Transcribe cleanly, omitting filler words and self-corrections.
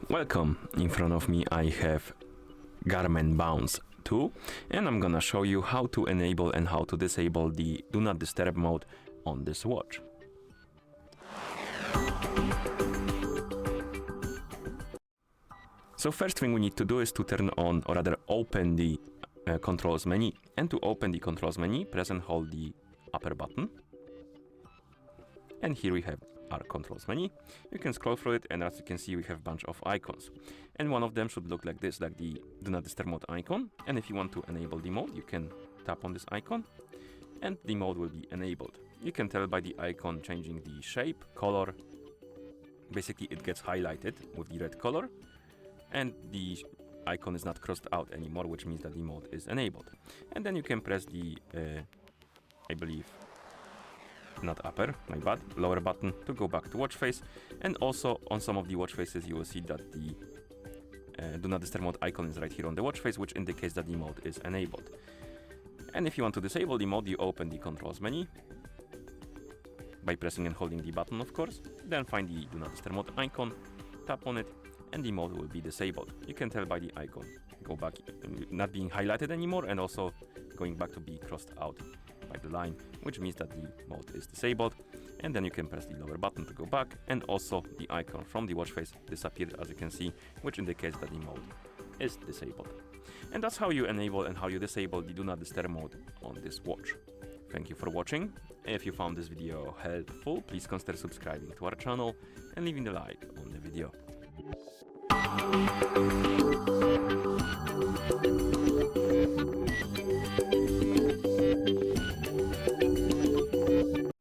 Welcome. In front of me I have GARMIN Bounce 2 and I'm gonna show you how to enable and how to disable the Do Not Disturb mode on this watch. So first thing we need to do is to turn on, or rather open the controls menu, and to open the controls menu press and hold the upper button. And here we have our controls menu. You can scroll through it, and as you can see we have a bunch of icons, and one of them should look like this, like the Do Not Disturb mode icon. And if you want to enable the mode, you can tap on this icon and the mode will be enabled. You can tell by the icon changing the shape, color. Basically it gets highlighted with the red color and the icon is not crossed out anymore, which means that the mode is enabled. And then you can press the I believe not upper, my bad, lower button to go back to watch face. And also on some of the watch faces you will see that the Do Not Disturb mode icon is right here on the watch face, which indicates that the mode is enabled. And if you want to disable the mode, you open the controls menu by pressing and holding the button, of course. Then find the Do Not Disturb mode icon, tap on it, and the mode will be disabled. You can tell by the icon go back, not being highlighted anymore, and also going back to be crossed out by the line, which means that the mode is disabled. And then you can press the lower button to go back, and also the icon from the watch face disappeared, as you can see, which indicates that the mode is disabled. And that's how you enable and how you disable the Do Not Disturb mode on this watch. Thank you for watching. If you found this video helpful, please consider subscribing to our channel and leaving a like on the video.